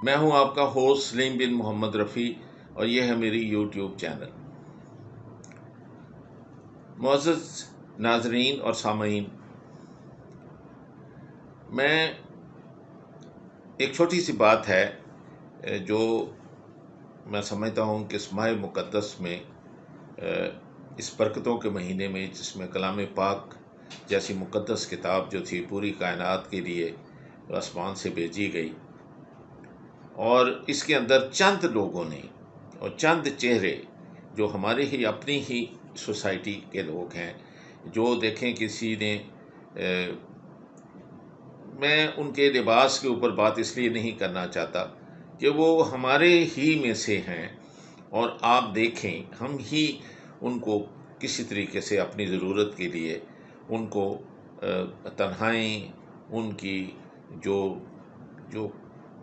میں ہوں آپ کا ہوسٹ سلیم بن محمد رفیع، اور یہ ہے میری یوٹیوب چینل۔ معزز ناظرین اور سامعین، میں ایک چھوٹی سی بات ہے جو میں سمجھتا ہوں کہ اس ماہ مقدس میں، اس برکتوں کے مہینے میں، جس میں کلام پاک جیسی مقدس کتاب جو تھی پوری کائنات کے لیے آسمان سے بھیجی گئی، اور اس کے اندر چند لوگوں نے اور چند چہرے جو ہمارے ہی اپنی ہی سوسائٹی کے لوگ ہیں، جو دیکھیں کسی نے میں ان کے لباس کے اوپر بات اس لیے نہیں کرنا چاہتا کہ وہ ہمارے ہی میں سے ہیں، اور آپ دیکھیں ہم ہی ان کو کسی طریقے سے اپنی ضرورت کے لیے ان کو تنہائی، ان کی جو جو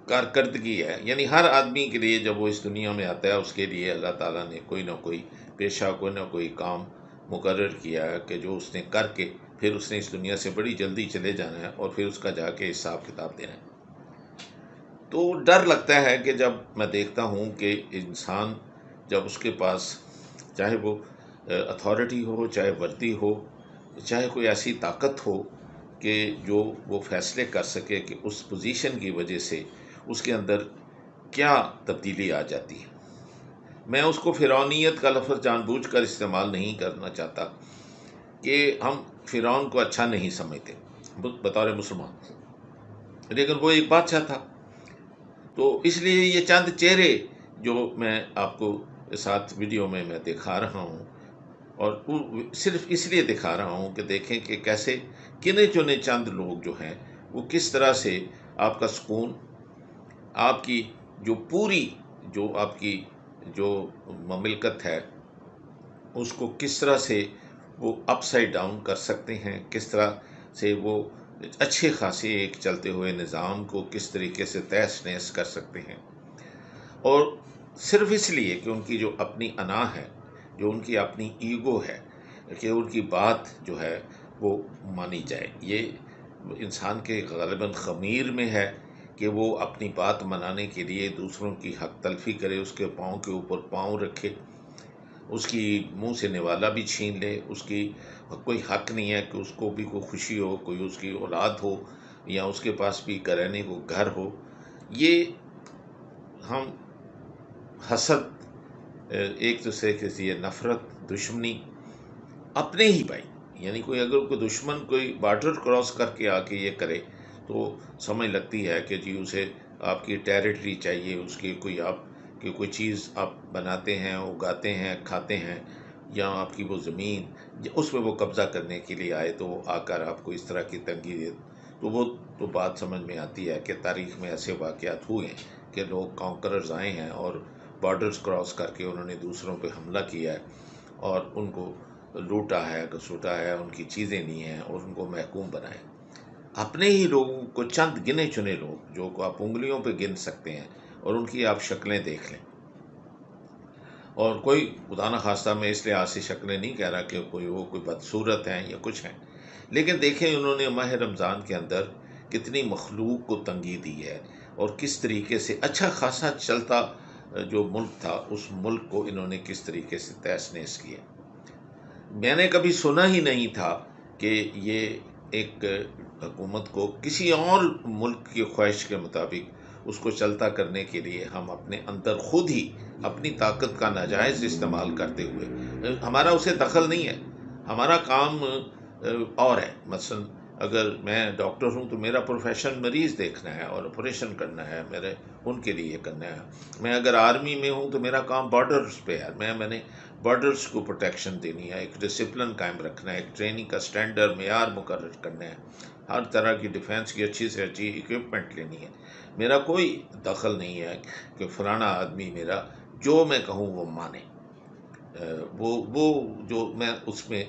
کارکردگی ہے، یعنی ہر آدمی کے لیے جب وہ اس دنیا میں آتا ہے اس کے لیے اللہ تعالیٰ نے کوئی نہ کوئی پیشہ، کوئی نہ کوئی کام مقرر کیا ہے کہ جو اس نے کر کے پھر اس نے اس دنیا سے بڑی جلدی چلے جانا ہے، اور پھر اس کا جا کے حساب کتاب دینا ہے۔ تو ڈر لگتا ہے کہ جب میں دیکھتا ہوں کہ انسان جب اس کے پاس چاہے وہ اتھارٹی ہو، چاہے وردی ہو، چاہے کوئی ایسی طاقت ہو کہ جو وہ فیصلے کر سکے کہ اس پوزیشن کی وجہ سے اس کے اندر کیا تبدیلی آ جاتی ہے۔ میں اس کو فرعونیت کا لفظ جان بوجھ کر استعمال نہیں کرنا چاہتا کہ ہم فرعون کو اچھا نہیں سمجھتے بطور مسلمان، لیکن وہ ایک بادشاہ تھا۔ تو اس لیے یہ چند چہرے جو میں آپ کو ساتھ ویڈیو میں دکھا رہا ہوں، اور صرف اس لیے دکھا رہا ہوں کہ دیکھیں کہ کیسے گنے چنے چند لوگ جو ہیں وہ کس طرح سے آپ کا سکون، آپ کی جو پوری جو آپ کی جو مملکت ہے اس کو کس طرح سے وہ اپ سائڈ ڈاؤن کر سکتے ہیں، کس طرح سے وہ اچھے خاصے ایک چلتے ہوئے نظام کو کس طریقے سے تہس نہس کر سکتے ہیں، اور صرف اس لیے کہ ان کی جو اپنی انا ہے، جو ان کی اپنی ایگو ہے، کہ ان کی بات جو ہے وہ مانی جائے۔ یہ انسان کے غالباً خمیر میں ہے کہ وہ اپنی بات منانے کے لیے دوسروں کی حق تلفی کرے، اس کے پاؤں کے اوپر پاؤں رکھے، اس کی منہ سے نوالا بھی چھین لے۔ اس کی کوئی حق نہیں ہے کہ اس کو بھی کوئی خوشی ہو، کوئی اس کی اولاد ہو، یا اس کے پاس بھی رہنے کو گھر ہو۔ یہ ہم حسد، ایک دوسرے کے لیے نفرت، دشمنی، اپنے ہی بھائی، یعنی کوئی اگر کوئی دشمن کوئی بارڈر کراس کر کے آ کے یہ کرے تو سمجھ لگتی ہے کہ جی اسے آپ کی ٹیریٹری چاہیے، اس کی کوئی آپ کی کوئی چیز آپ بناتے ہیں، اگاتے ہیں، کھاتے ہیں، یا آپ کی وہ زمین اس میں وہ قبضہ کرنے کے لیے آئے تو وہ آ کر آپ کو اس طرح کی تنگی دے، تو وہ تو بات سمجھ میں آتی ہے کہ تاریخ میں ایسے واقعات ہوئے ہیں کہ لوگ کانکررز آئے ہیں اور بارڈرز کراس کر کے انہوں نے دوسروں پہ حملہ کیا ہے، اور ان کو لوٹا ہے، گسوٹا ہے، ان کی چیزیں لی ہیں اور ان کو محکوم بنائے۔ اپنے ہی لوگوں کو چند گنے چنے لوگ جو کو آپ انگلیوں پہ گن سکتے ہیں، اور ان کی آپ شکلیں دیکھ لیں، اور کوئی خدا نخواستہ میں اس لحاظ سے شکلیں نہیں کہہ رہا کہ کوئی بدصورت ہیں یا کچھ ہیں، لیکن دیکھیں انہوں نے ماہ رمضان کے اندر کتنی مخلوق کو تنگی دی ہے، اور کس طریقے سے اچھا خاصا چلتا جو ملک تھا اس ملک کو انہوں نے کس طریقے سے تہس نہس کیا۔ میں نے کبھی سنا ہی نہیں تھا کہ یہ ایک حکومت کو کسی اور ملک کی خواہش کے مطابق اس کو چلتا کرنے کے لیے ہم اپنے اندر خود ہی اپنی طاقت کا ناجائز استعمال کرتے ہوئے، ہمارا اسے دخل نہیں ہے، ہمارا کام اور ہے۔ مثلا اگر میں ڈاکٹر ہوں تو میرا پروفیشن مریض دیکھنا ہے اور آپریشن کرنا ہے، میرے ان کے لیے کرنا ہے۔ میں اگر آرمی میں ہوں تو میرا کام بارڈرز پہ ہے، میں نے بارڈرز کو پروٹیکشن دینی ہے، ایک ڈسپلن قائم رکھنا ہے، ایک ٹریننگ کا سٹینڈرڈ معیار مقرر کرنا ہے، ہر طرح کی ڈیفینس کی اچھی سے اچھی اکوپمنٹ لینی ہے۔ میرا کوئی دخل نہیں ہے کہ فلانا آدمی میرا جو میں کہوں وہ مانے۔ وہ جو میں اس میں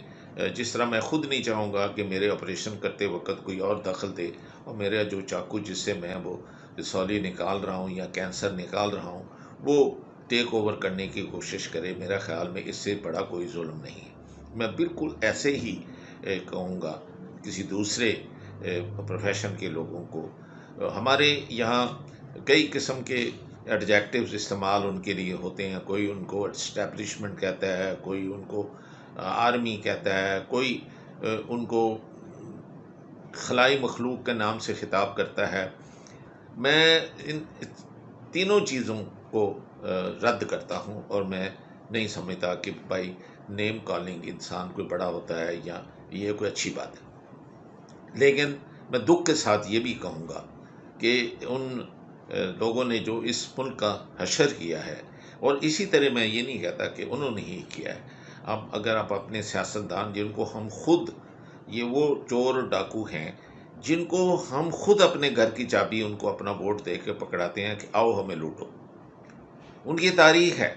جس طرح میں خود نہیں چاہوں گا کہ میرے آپریشن کرتے وقت کوئی اور دخل دے، اور میرا جو چاقو جس سے میں وہ رسولی نکال رہا ہوں یا کینسر نکال رہا ہوں وہ ٹیک اوور کرنے کی کوشش کرے، میرا خیال میں اس سے بڑا کوئی ظلم نہیں ہے۔ میں بالکل ایسے ہی کہوں گا کسی دوسرے پروفیشن کے لوگوں کو۔ ہمارے یہاں کئی قسم کے ایڈجیکٹیوز استعمال ان کے لیے ہوتے ہیں. کوئی ان کو اسٹیبلشمنٹ کہتا ہے، کوئی ان کو آرمی کہتا ہے، کوئی ان کو خلائی مخلوق کے نام سے خطاب کرتا ہے. میں ان تینوں چیزوں کو رد کرتا ہوں، اور میں نہیں سمجھتا کہ بھائی نیم کالنگ انسان کوئی بڑا ہوتا ہے یا یہ کوئی اچھی بات ہے. لیکن میں دکھ کے ساتھ یہ بھی کہوں گا کہ ان لوگوں نے جو اس ملک کا حشر کیا ہے، اور اسی طرح میں یہ نہیں کہتا کہ انہوں نے ہی کیا ہے. اب اگر آپ اپنے سیاستدان جن کو ہم خود، یہ وہ چور ڈاکو ہیں جن کو ہم خود اپنے گھر کی چابی ان کو اپنا ووٹ دے کے پکڑاتے ہیں کہ آؤ ہمیں لوٹو. ان کی تاریخ ہے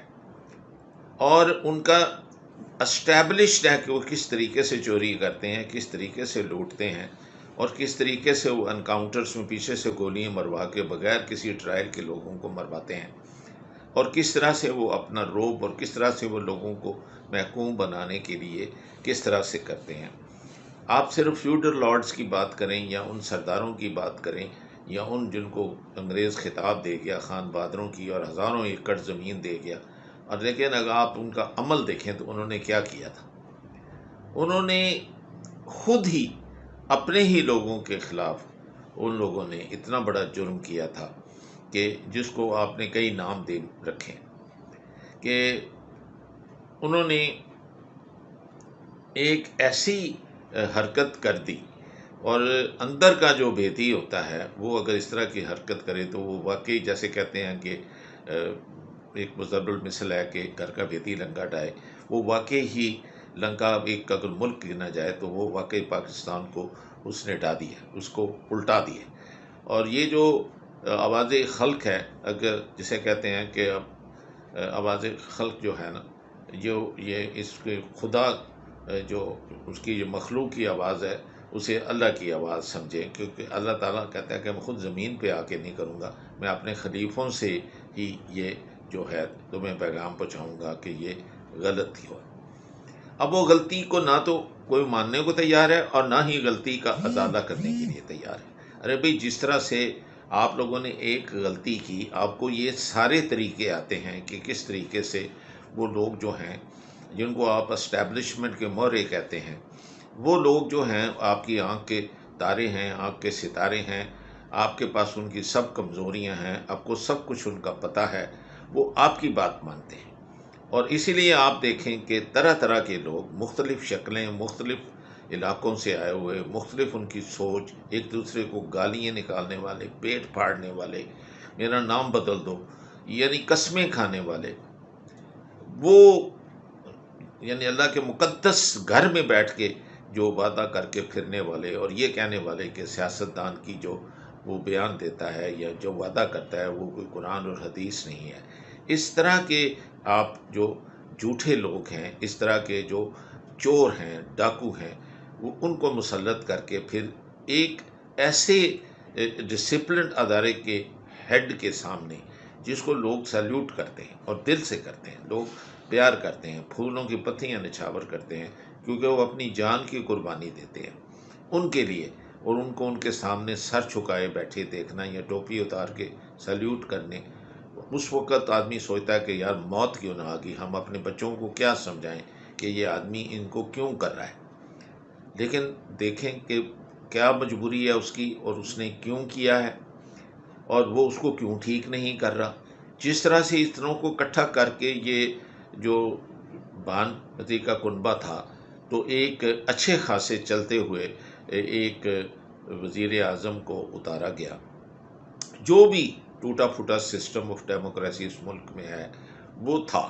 اور ان کا اسٹیبلشڈ ہے کہ وہ کس طریقے سے چوری کرتے ہیں، کس طریقے سے لوٹتے ہیں، اور کس طریقے سے وہ انکاؤنٹرز میں پیچھے سے گولیاں مروا کے بغیر کسی ٹرائل کے لوگوں کو مرواتے ہیں، اور کس طرح سے وہ اپنا روب اور کس طرح سے وہ لوگوں کو محکوم بنانے کے لیے کس طرح سے کرتے ہیں. آپ صرف فیوڈل لارڈز کی بات کریں یا ان سرداروں کی بات کریں یا ان جن کو انگریز خطاب دے گیا، خان بہادروں کی، اور ہزاروں ایکڑ زمین دے گیا، اور لیکن اگر آپ ان کا عمل دیکھیں تو انہوں نے کیا کیا تھا. انہوں نے خود ہی اپنے ہی لوگوں کے خلاف ان لوگوں نے اتنا بڑا جرم کیا تھا کہ جس کو آپ نے کئی نام دے رکھے، کہ انہوں نے ایک ایسی حرکت کر دی، اور اندر کا جو بھیتی ہوتا ہے وہ اگر اس طرح کی حرکت کرے تو وہ واقعی، جیسے کہتے ہیں کہ ایک مضرب المثل ہے کہ گھر کا بھیتی لنکا ڈائے، وہ واقعی ہی لنکا ایک اگر ملک گنا جائے تو وہ واقعی پاکستان کو اس نے ڈا دیا، اس کو الٹا دیا. اور یہ جو آواز خلق ہے، اگر جسے کہتے ہیں کہ آواز خلق جو ہے نا، جو یہ اس کے خدا جو اس کی جو مخلوق کی آواز ہے اسے اللہ کی آواز سمجھیں، کیونکہ اللہ تعالیٰ کہتا ہے کہ میں خود زمین پہ آ کے نہیں کروں گا، میں اپنے خلیفوں سے ہی یہ جو ہے تمہیں پیغام پہنچاؤں گا کہ یہ غلط ہو. اب وہ غلطی کو نہ تو کوئی ماننے کو تیار ہے اور نہ ہی غلطی کا ازالہ کرنے کے لیے تیار ہے. ارے بھئی، جس طرح سے آپ لوگوں نے ایک غلطی کی، آپ کو یہ سارے طریقے آتے ہیں کہ کس طریقے سے وہ لوگ جو ہیں جن کو آپ اسٹیبلشمنٹ کے مورے کہتے ہیں، وہ لوگ جو ہیں آپ کی آنکھ کے تارے ہیں، آنکھ کے ستارے ہیں، آپ کے پاس ان کی سب کمزوریاں ہیں، آپ کو سب کچھ ان کا پتہ ہے، وہ آپ کی بات مانتے ہیں. اور اسی لیے آپ دیکھیں کہ طرح طرح کے لوگ، مختلف شکلیں، مختلف علاقوں سے آئے ہوئے، مختلف ان کی سوچ، ایک دوسرے کو گالیاں نکالنے والے، پیٹ پھاڑنے والے، میرا نام بدل دو، یعنی قسمیں کھانے والے، وہ یعنی اللہ کے مقدس گھر میں بیٹھ کے جو وعدہ کر کے پھرنے والے، اور یہ کہنے والے کہ سیاستدان کی جو وہ بیان دیتا ہے یا جو وعدہ کرتا ہے وہ کوئی قرآن اور حدیث نہیں ہے. اس طرح کے آپ جو جھوٹے لوگ ہیں، اس طرح کے جو چور ہیں، ڈاکو ہیں، وہ ان کو مسلط کر کے پھر ایک ایسے ڈسپلنڈ ادارے کے ہیڈ کے سامنے جس کو لوگ سیلیوٹ کرتے ہیں اور دل سے کرتے ہیں، لوگ پیار کرتے ہیں، پھولوں کی پتیاں نچھاور کرتے ہیں، کیونکہ وہ اپنی جان کی قربانی دیتے ہیں ان کے لیے. اور ان کو ان کے سامنے سر چھکائے بیٹھے دیکھنا یا ٹوپی اتار کے سیلیوٹ کرنے، اس وقت آدمی سوچتا ہے کہ یار موت کیوں نہ آ گئی، ہم اپنے بچوں کو کیا سمجھائیں کہ یہ آدمی ان کو کیوں کر رہا ہے. لیکن دیکھیں کہ کیا مجبوری ہے اس کی، اور اس نے کیوں کیا ہے، اور وہ اس کو کیوں ٹھیک نہیں کر رہا. جس طرح سے اس طرح کو اکٹھا کر کے یہ جو بانپتی کا کنبہ تھا، تو ایک اچھے خاصے چلتے ہوئے ایک وزیر اعظم کو اتارا گیا. جو بھی ٹوٹا پھوٹا سسٹم آف ڈیموکریسی اس ملک میں ہے وہ تھا،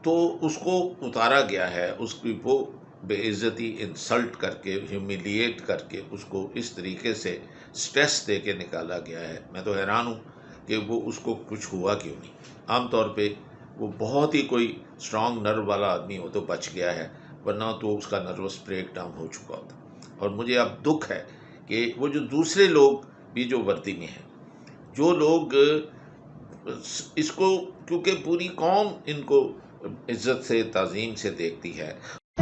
تو اس کو اتارا گیا ہے، اس کی وہ بے عزتی انسلٹ کر کے، ہیومیلیٹ کر کے، اس کو اس طریقے سے سٹریس دے کے نکالا گیا ہے. میں تو حیران ہوں کہ وہ اس کو کچھ ہوا کیوں نہیں. عام طور پہ وہ بہت ہی کوئی اسٹرانگ نرو والا آدمی ہو تو بچ گیا ہے، ورنہ تو اس کا نروس بریک ڈاؤن ہو چکا ہوتا. اور مجھے اب دکھ ہے کہ وہ جو دوسرے لوگ بھی جو وردی میں ہیں، جو لوگ اس کو، کیونکہ پوری قوم ان کو عزت سے، تعظیم سے دیکھتی ہے.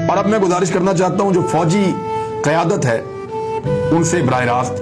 اور اب میں گزارش کرنا چاہتا ہوں جو فوجی قیادت ہے ان سے براہ راست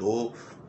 2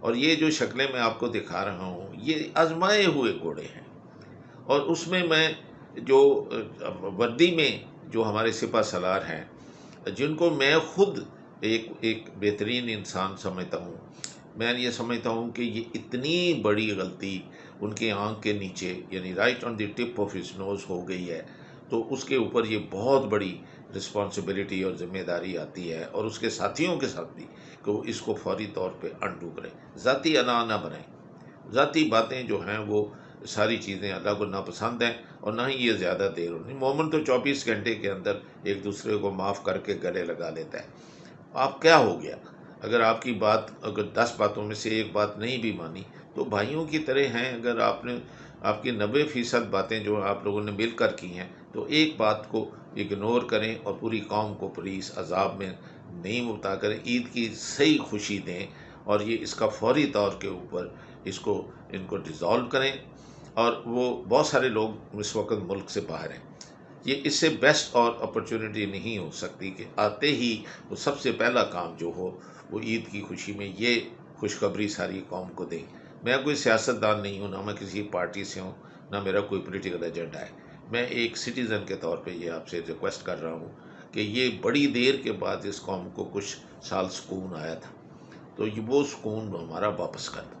اور یہ جو شکلیں میں آپ کو دکھا رہا ہوں یہ آزمائے ہوئے گھوڑے ہیں، اور اس میں جو وردی میں جو ہمارے سپہ سالار ہیں، جن کو میں خود ایک بہترین انسان سمجھتا ہوں، میں یہ سمجھتا ہوں کہ یہ اتنی بڑی غلطی ان کے آنکھ کے نیچے یعنی right on the tip of his nose ہو گئی ہے، تو اس کے اوپر یہ بہت بڑی رسپانسبلٹی اور ذمہ داری آتی ہے، اور اس کے ساتھیوں کے ساتھ بھی، کہ وہ اس کو فوری طور پہ انڈو کریں، ذاتی انا نہ بنائیں۔ ذاتی باتیں جو ہیں وہ ساری چیزیں اللہ کو ناپسند ہیں، اور نہ ہی یہ زیادہ دیر ہونی۔ مومن تو 24 گھنٹے کے اندر ایک دوسرے کو معاف کر کے گلے لگا لیتا ہے۔ آپ کیا ہو گیا اگر آپ کی بات، اگر 10 باتوں میں سے ایک بات نہیں بھی مانی تو بھائیوں کی طرح ہیں۔ اگر آپ کی 90% باتیں جو آپ لوگوں نے مل کر کی ہیں تو ایک بات کو اگنور کریں اور پوری قوم کو پولیس عذاب میں نہیں مبتلا کریں، عید کی صحیح خوشی دیں، اور یہ اس کا فوری طور کے اوپر ان کو ڈیزالو کریں۔ اور وہ بہت سارے لوگ اس وقت ملک سے باہر ہیں، یہ اس سے بیسٹ اور اپرچونٹی نہیں ہو سکتی کہ آتے ہی وہ سب سے پہلا کام جو ہو وہ عید کی خوشی میں یہ خوشخبری ساری قوم کو دیں۔ میں کوئی سیاستدان نہیں ہوں، نہ میں کسی پارٹی سے ہوں، نہ میرا کوئی پولیٹیکل ایجنڈا ہے۔ میں ایک سٹیزن کے طور پہ یہ آپ سے ریکویسٹ کر رہا ہوں کہ یہ بڑی دیر کے بعد اس قوم کو کچھ سال سکون آیا تھا، تو وہ سکون ہمارا واپس کر دیں۔